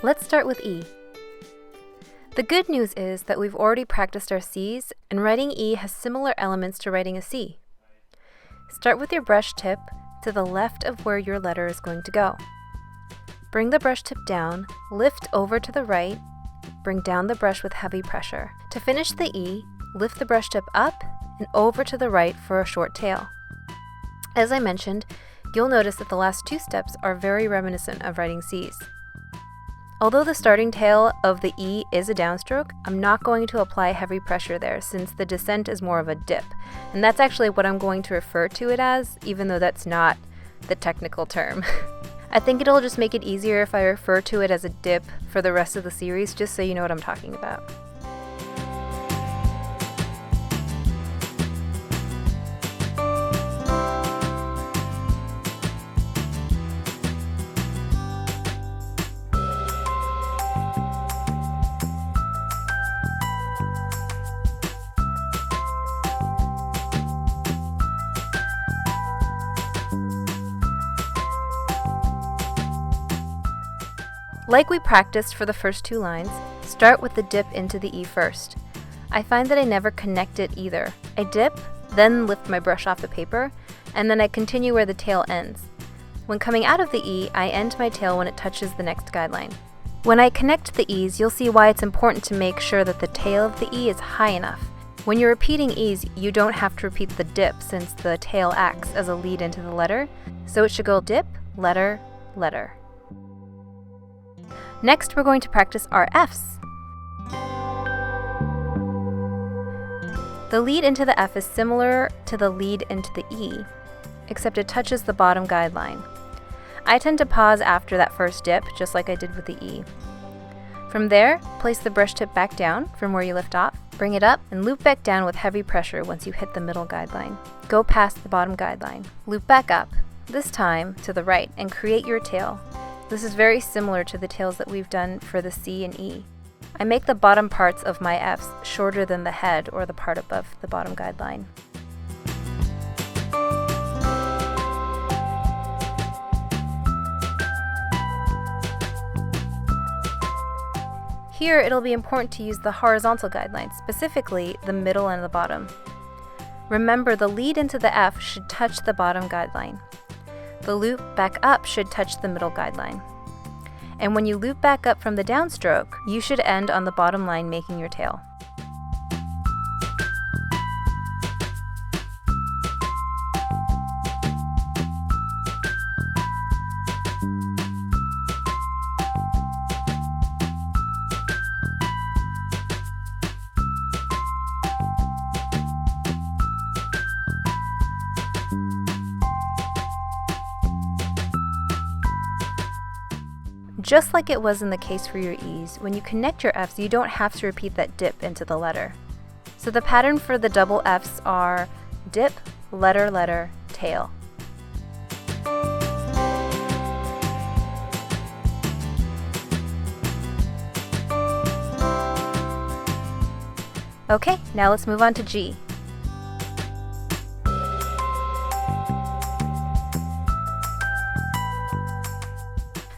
Let's start with E. The good news is that we've already practiced our C's, and writing E has similar elements to writing a C. Start with your brush tip to the left of where your letter is going to go. Bring the brush tip down, lift over to the right, bring down the brush with heavy pressure. To finish the E, lift the brush tip up and over to the right for a short tail. As I mentioned, you'll notice that the last two steps are very reminiscent of writing C's. Although the starting tail of the E is a downstroke, I'm not going to apply heavy pressure there since the descent is more of a dip. And that's actually what I'm going to refer to it as, even though that's not the technical term. I think it'll just make it easier if I refer to it as a dip for the rest of the series, just so you know what I'm talking about. Like we practiced for the first two lines, start with the dip into the E first. I find that I never connect it either. I dip, then lift my brush off the paper, and then I continue where the tail ends. When coming out of the E, I end my tail when it touches the next guideline. When I connect the E's, you'll see why it's important to make sure that the tail of the E is high enough. When you're repeating E's, you don't have to repeat the dip since the tail acts as a lead into the letter, so it should go dip, letter, letter. Next, we're going to practice our F's. The lead into the F is similar to the lead into the E, except it touches the bottom guideline. I tend to pause after that first dip, just like I did with the E. From there, place the brush tip back down from where you left off, bring it up, and loop back down with heavy pressure once you hit the middle guideline. Go past the bottom guideline. Loop back up, this time to the right, and create your tail. This is very similar to the tails that we've done for the C and E. I make the bottom parts of my F's shorter than the head or the part above the bottom guideline. Here, it'll be important to use the horizontal guidelines, specifically the middle and the bottom. Remember, the lead into the F should touch the bottom guideline. The loop back up should touch the middle guideline. And when you loop back up from the downstroke, you should end on the bottom line making your tail. Just like it was in the case for your E's, when you connect your F's, you don't have to repeat that dip into the letter. So the pattern for the double F's are dip, letter, letter, tail. Okay, now let's move on to G.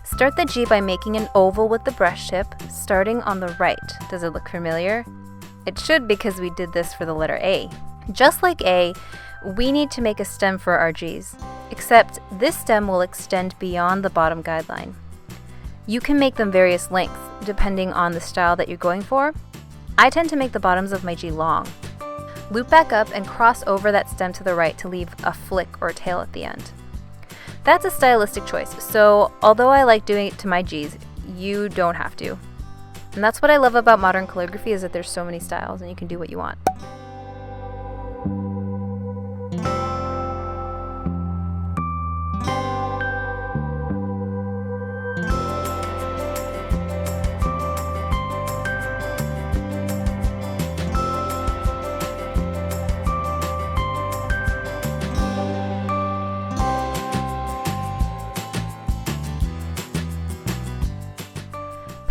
Start the G by making an oval with the brush tip, starting on the right. Does it look familiar? It should, because we did this for the letter A. Just like A, we need to make a stem for our G's, except this stem will extend beyond the bottom guideline. You can make them various lengths, depending on the style that you're going for. I tend to make the bottoms of my G long. Loop back up and cross over that stem to the right to leave a flick or tail at the end. That's a stylistic choice, so although I like doing it to my G's, you don't have to. And that's what I love about modern calligraphy, is that there's so many styles and you can do what you want.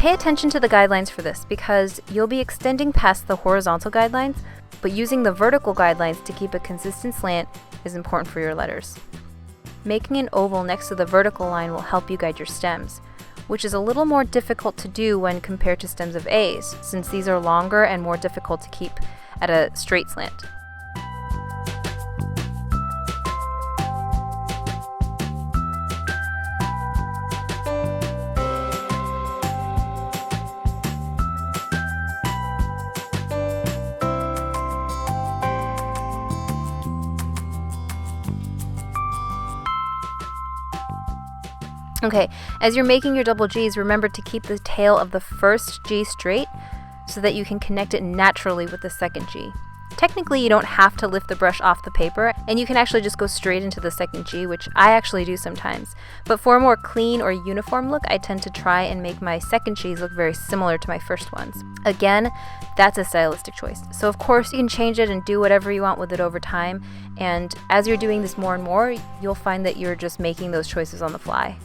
Pay attention to the guidelines for this because you'll be extending past the horizontal guidelines, but using the vertical guidelines to keep a consistent slant is important for your letters. Making an oval next to the vertical line will help you guide your stems, which is a little more difficult to do when compared to stems of A's, since these are longer and more difficult to keep at a straight slant. Okay, as you're making your double G's, remember to keep the tail of the first G straight so that you can connect it naturally with the second G. Technically, you don't have to lift the brush off the paper, and you can actually just go straight into the second G, which I actually do sometimes. But for a more clean or uniform look, I tend to try and make my second G's look very similar to my first ones. Again, that's a stylistic choice. So of course you can change it and do whatever you want with it over time, and as you're doing this more and more, you'll find that you're just making those choices on the fly.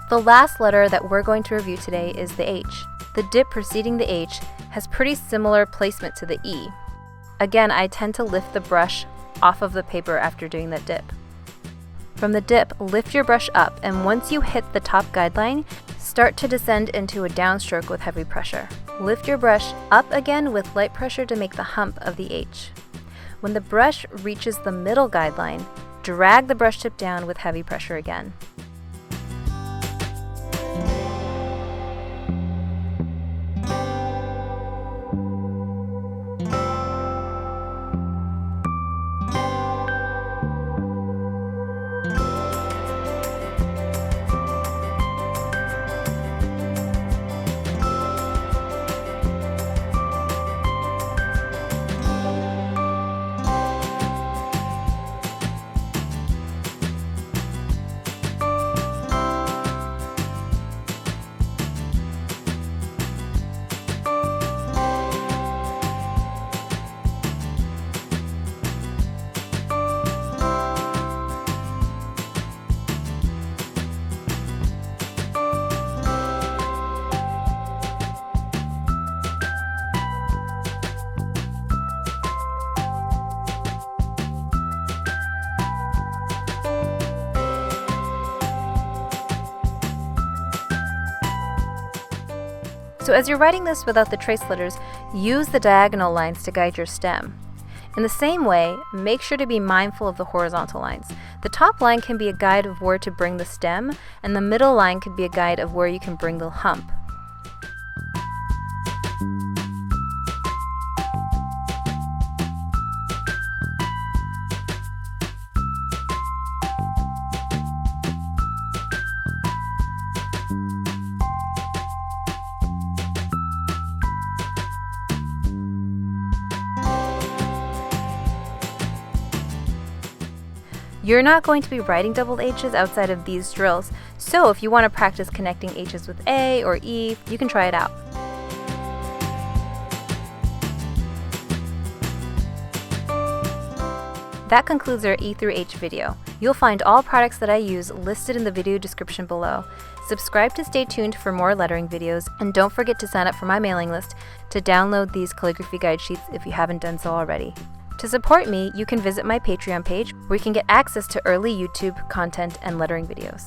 The last letter that we're going to review today is the H. The dip preceding the H has pretty similar placement to the E. Again, I tend to lift the brush off of the paper after doing that dip. From the dip, lift your brush up, and once you hit the top guideline, start to descend into a downstroke with heavy pressure. Lift your brush up again with light pressure to make the hump of the H. When the brush reaches the middle guideline, drag the brush tip down with heavy pressure again. So as you're writing this without the trace letters, use the diagonal lines to guide your stem. In the same way, make sure to be mindful of the horizontal lines. The top line can be a guide of where to bring the stem, and the middle line could be a guide of where you can bring the hump. You're not going to be writing double H's outside of these drills, so if you want to practice connecting H's with A or E, you can try it out. That concludes our E through H video. You'll find all products that I use listed in the video description below. Subscribe to stay tuned for more lettering videos, and don't forget to sign up for my mailing list to download these calligraphy guide sheets if you haven't done so already. To support me, you can visit my Patreon page where you can get access to early YouTube content and lettering videos.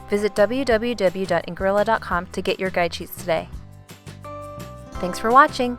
Visit www.inkrilla.com to get your guide sheets today. Thanks for watching!